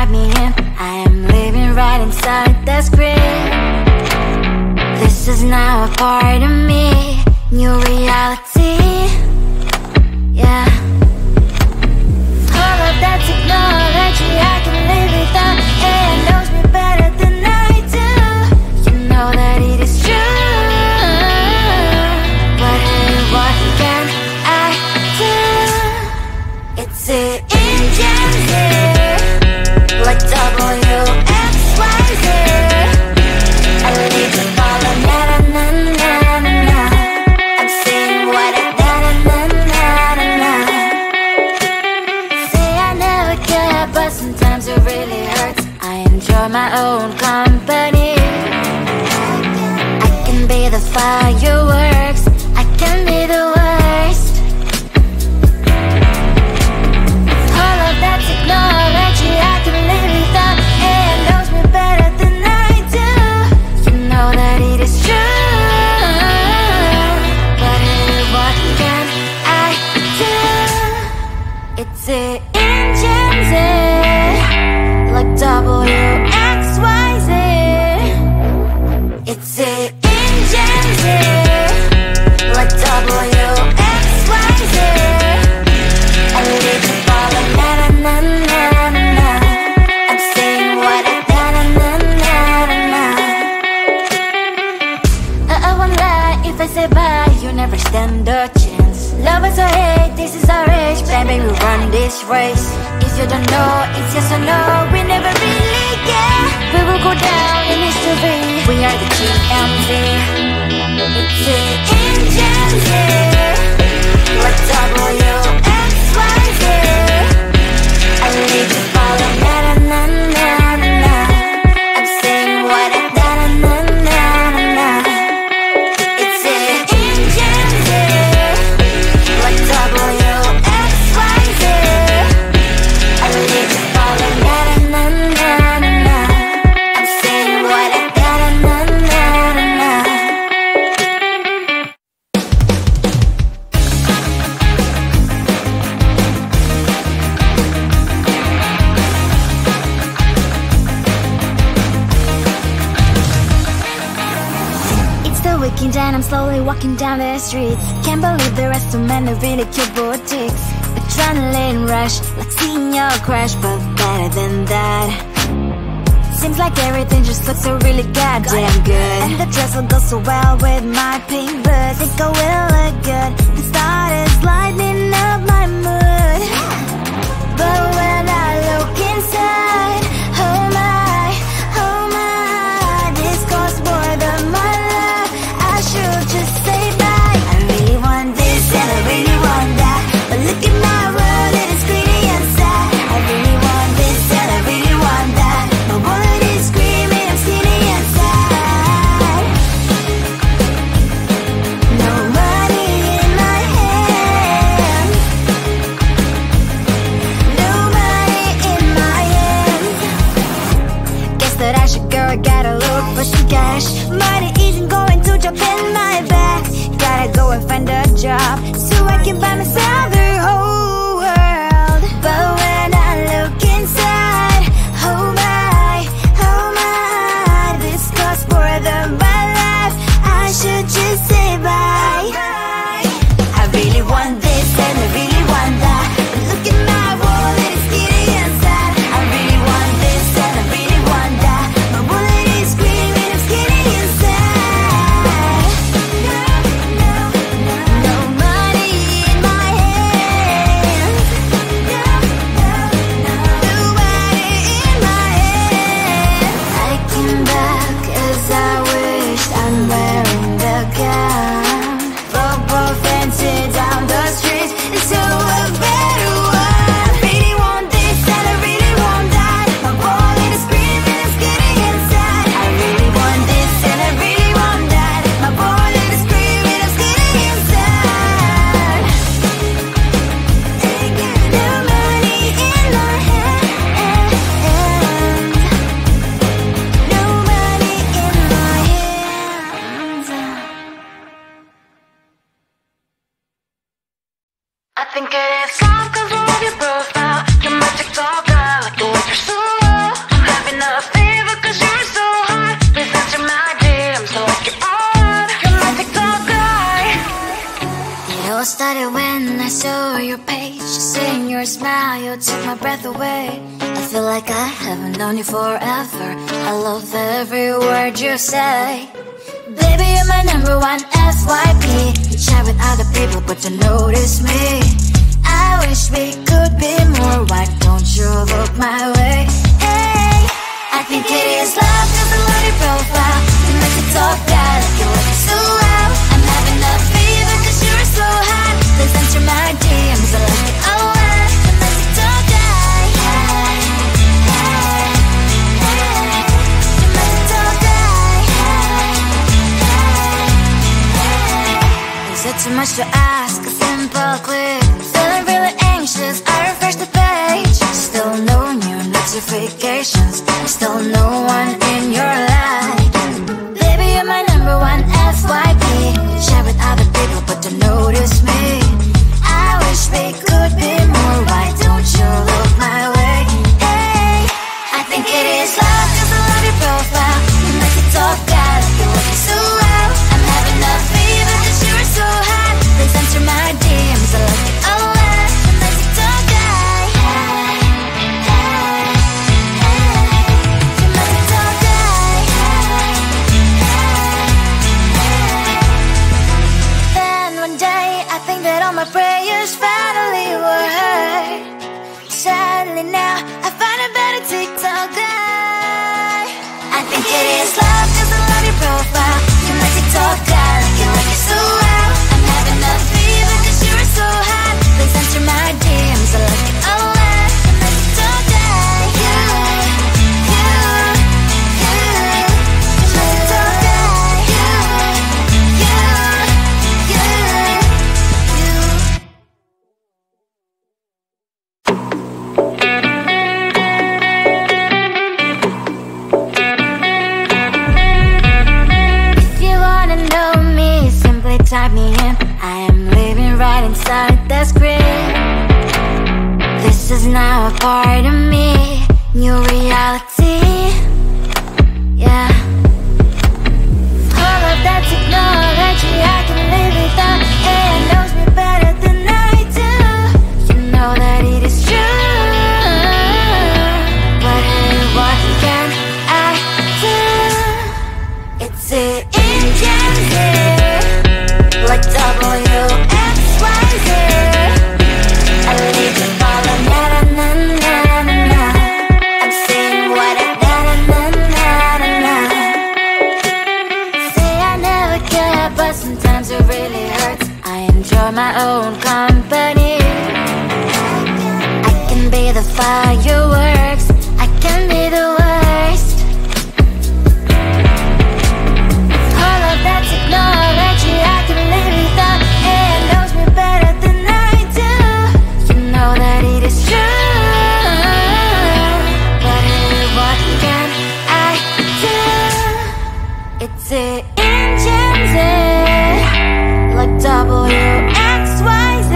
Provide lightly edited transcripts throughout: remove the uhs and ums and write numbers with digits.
write me in. I am living right inside the script. This is now a part of me, new reality. Yeah. All of that technology I can live without. AI knows me better than I do. You know that it is true. But hey, what can I do? It's the engine here, like WXYZ. I need to follow na na na na na na. I'm saying what I na na na na na. Say I never care, but sometimes it really hurts. I enjoy my own company. I can be the fireworks, I can be the worst. All of that technology I can live without. AI knows me better than I do. You know that it is true. But hey, what can I do? It's the engines, like WXYZ. It's the engines, like WXYZ. I live to follow na na na na na na. I'm saying what I na na na na na na. I won't lie if I say bye, you never stand a chance. Love is or hate, this is our age. Baby, we run this race. If you don't know, it's yes or no. We never really get. We will go down in history. We are the GMZ. It's the engines here, like WXYZ. I need to follow na na na na na na. I'm saying what I na na na na na na. It's the engines here, like WXYZ. I need to follow na na na na na na. I'm saying what I na na na na na na. It's the weekend and I'm slowly walking down the streets. Can't believe there are so many really cute boutiques. Adrenaline rush, like seeing your crush, but better than that. Seems like everything just looks so really goddamn good. And the dress will go so well with my pink boots. Think I will look good. The start is lighting up my mood. But when I look inside, oh my, this costs more than my love. I should just say bye. I really want this and I really want that, but look at my world, it is pretty inside. I really want this and I really want that. My wallet is screaming, I'm skinny inside. No money in my hand. No money in my hand. Guess that I should go, I gotta look for some cash. Money isn't going to jump in my back. Gotta go and find a job so I can buy myself the whole world. But when I look inside, oh my, this costs more than my life. I should just say bye. I really want this and I really want that, but look at my wallet, it's skinny inside. I really want this and I really want that. My wallet is screaming, I'm skinny inside. No money in my hand. No money in my hand. I came back as I wished. I'm wearing the gown. Football fancy down the streets, so a better one. I really want this and I really want that. My wallet is screaming, I'm skinny inside. I really want this and I really want that. My wallet is screaming, I'm skinny inside. No money in my hand. No money in my hands. I think it is time 'cause of your profile. Your magic talker, like the way you're so low. started when I saw your page. Seeing your smile, you took my breath away. I feel like I haven't known you forever. I love every word you say. Baby, you're my number one FYP. You chat with other people, but you notice me. I wish we could be more. Why don't you look my way? Hey, I think it is love, cause I love your profile. You make me talk bad, like you look so well. I'm having a fever cause you're so hot. Please answer my DMs, I like it a lot. You make me talk bad. Hey, hey, hey. You make me talk bad. Hey, hey. Is it too much to ask? A simple click. Feeling really anxious, I refresh the page. Still no new notifications. Still no one in your life. Baby, you're my number one FYP. Share with other people, but don't notice me. I wish we could be more. Why don't you look my way? Hey, I think it is love, cause I love your profile. You make it talk bad, like you're looking so well. I'm having a fever cause you're so hot. Please answer my DMs, I like it a lot. You make it talk bad. Hey, hey, hey. You make it talk bad. Then one day I think that all my prayers finally were heard. Sadly now I find a better TikTok guy. I think it is love cause I love your profile. You make it talk bad, like you like it so well. I'm having a fever cause you're so hot. Please answer my DMs, I like it a lot. You make it talk bad. You make it talk bad. If you wanna know me, simply type me in. I am living right inside the screen. This is now a part of me, new reality. Yeah. All of that technology I can live without. AI knows me better than I do. You know that it is true. But hey, what can I do? It's an engine, like WXYZ. I leave the ball on na-na-na-na-na-na. I'm saying what I na-na-na-na-na. Say I never care, but sometimes it really hurts. I enjoy my own company. I can be the fireworks, I can be the worst. All of that technology I can live without. AI knows me better than I do. You know that it is true. But hey, what can I do? It's an engine, like WXYZ.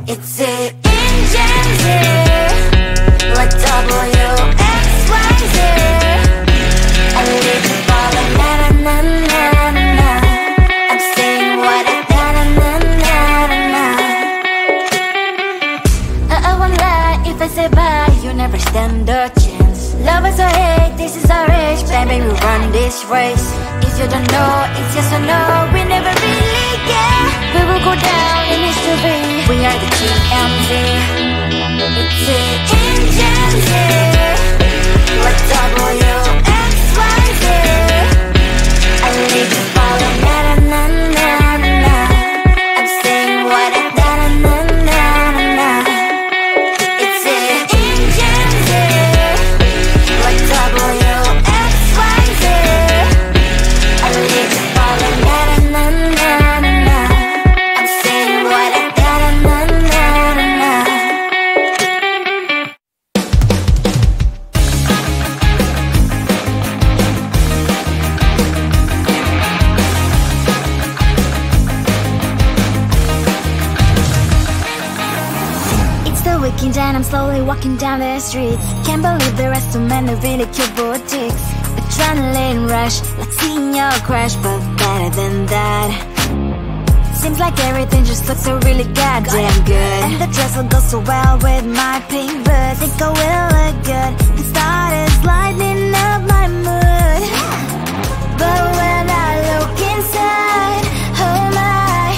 It's an engine, like WXYZ. I live the ball on na-na-na-na-na-na. I'm saying what I na-na-na-na-na. I won't lie if I say bye, you never stand a chance. Love us or hate, this is our age. Baby, we run this race. If you don't know, it's yes or no. We never really care. We will go down in history. We are the TMZ. It's an engine, like WXYZ. I leave the ball on na-na-na-na-na. I'm saying what I na-na-na-na-na. It's an engine, like WXYZ. I leave the ball on na-na-na-na-na. I'm saying what I na-na-na-na-na. And I'm slowly walking down the streets. Can't believe there are so many really cute boutiques. Adrenaline rush, like seeing your crush, but better than that. Seems like everything just looks so really goddamn good. And the dress will go so well with my pink boots. Think I will look good. The start is lighting up my mood. But when I look inside, oh my,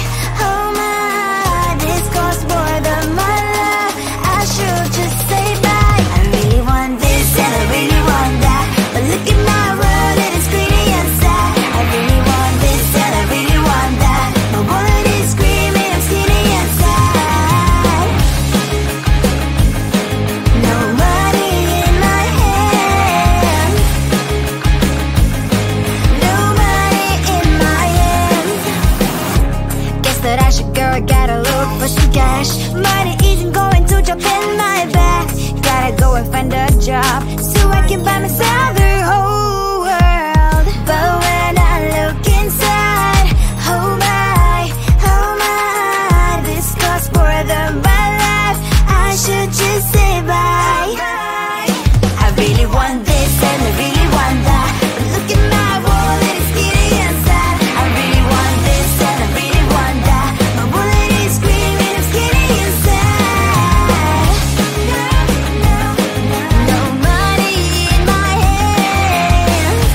this costs more than my love. I should just say bye. I really want this and I really want that, but look at my world, it is greedy and sad. I really want this and I really want that, my wallet is screaming, I'm skinny and sad. No money in my hand, no money in my hand. Guess that I should go, I gotta look for some cash. Money isn't going to drop in my bag. Gotta go and find a job so I can buy myself the whole world. But when I look inside, oh my, this costs more than my life. I should just say bye. I really want this and I really want that, but look at my wallet, it's skinny and sad. I really want this and I really want that, my wallet is screaming, I'm skinny and sad. No money in my hands,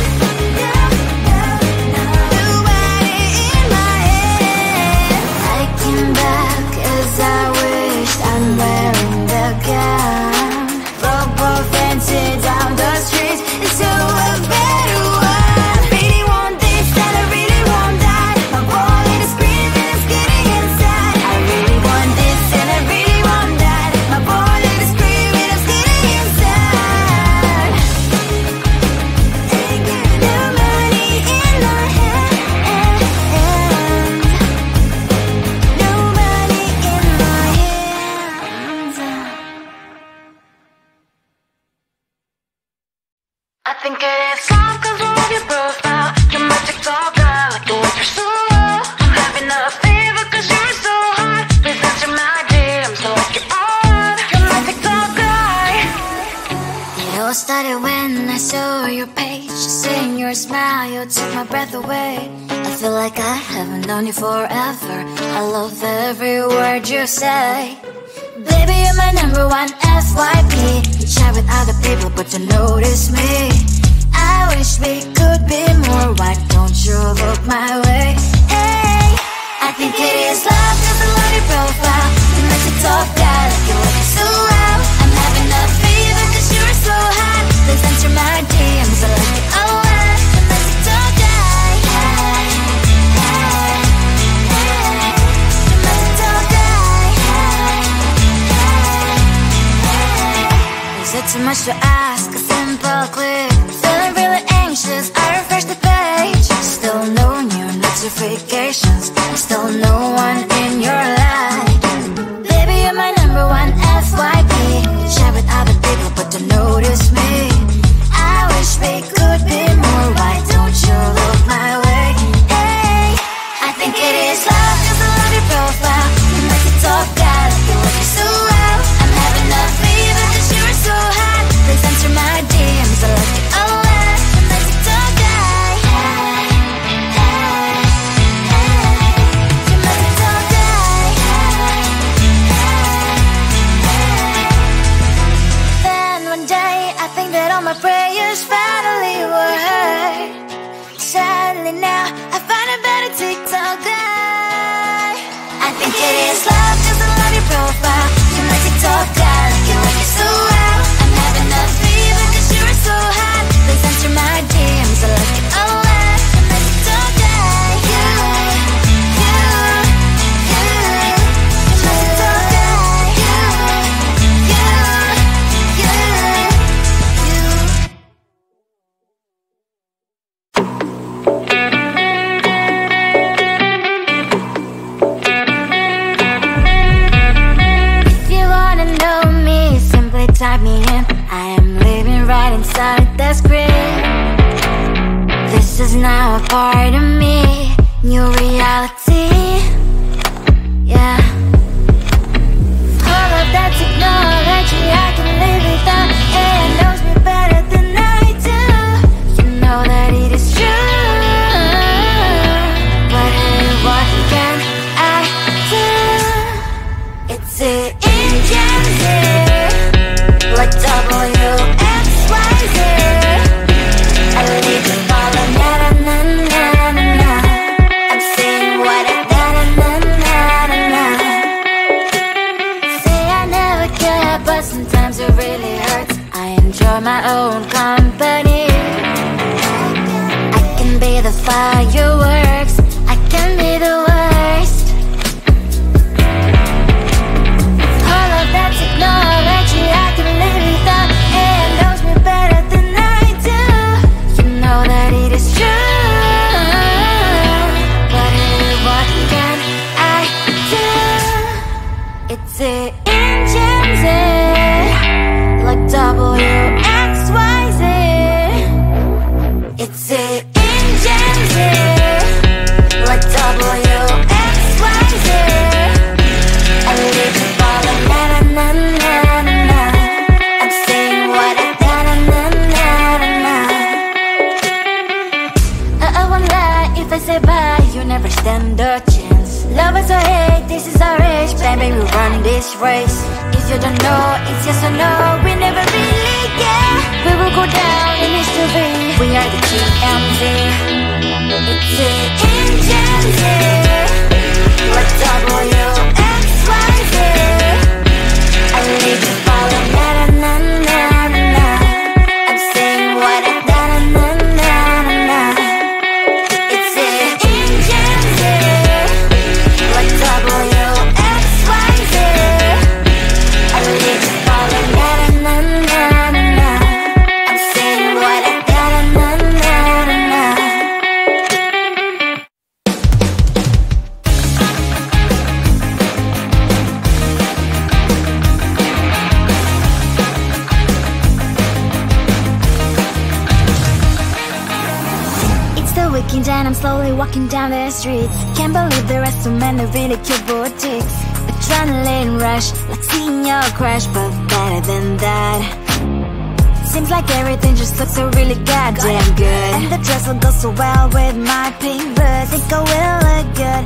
no money in my hands. I came back as I wished, I'm wearing the gown. Robo fancy down the streets into a better one. Really want this and I really want that, my wallet is screaming, I'm skinny inside. I really want this and I really want that, my wallet is screaming, I'm skinny inside. No money in my hand, no money in my hands. I think it is love 'cause of your profile. You're my TikTok guy, like the way you're so low. I'm having a fever 'cause you're so hot. Please answer my DMs so I can on. You're my TikTok guy. It all started when I saw your page. Seeing your smile, you took my breath away. I feel like I haven't known you forever. I love every word you say. Baby, you're my number one FYP. You chat with other people, but you notice me. I wish we could be more. Why don't you look my way? Hey, I think it is love 'cause I love your profile. You like to talk, guy, like you look so well. I'm having a fever 'cause you're so hot. Please answer my DMs, I like it a lot. I'm like to talk, guy. Hey, hey, hey. I'm like to talk, guy. Is it too much to ask? A simple click. Feeling really anxious, I refresh the page. Still no new notifications, still no one in your life. Baby, you're my number one FYP. You chat with other people, but don't notice me. I wish we could be more. Why don't you look my way? Hey, I think it is love 'cause I love your profile. You like to talk, guy, like you look so well. I'm having a fever 'cause you're so hot. Please answer my DMs, I like it a lot. I'm like to talk, guy. Hey, hey, hey. You like to talk, guy. Hey, hey, hey. Then one day I think that all my prayers finally were heard. Sadly now I find a better TikTok guy. I think it is love 'cause I love your profile. You like to talk, guy, like you look so well. I'm having a fever 'cause you're so hot. Please answer my DMs, I like it a lot. I'm like to talk, guy. You like to talk, guy. If you wanna know me, simply type me in. I am living right inside the screen. This is now a part of me, new reality. Yeah. All of that technology, I can live without. It knows me better than I do. You know that it is true. But hey, what can I fireworks, I can be the worst. All of that technology I can live without, and knows me better than I do. You know that it is true, but what can I do? It's the engines, like WXYZ. It's the engines, like WXYZ. I live to follow, na na na na na. I'm saying what I na na na na na. I won't lie if I say bye, you never stand a chance. Love us or hate, this is our age, baby, we run this race. If you don't know, it's yes or no, we never really care. We will go down in history, we are the TMZ. It's the engines, like WXYZ. I live to follow, na na na na na. I'm saying what I na na na na na. It's the engines, like WXYZ. I live to follow, na na na na na. I'm saying what I na na na na na. It's the weekend and I'm slowly walking down the streets. Can't believe there are so many really cute boutiques. Adrenaline rush, like seeing your crush, but better than that. Seems like everything just looks so really goddamn good. And the dress will go so well with my pink boots. Think I will look good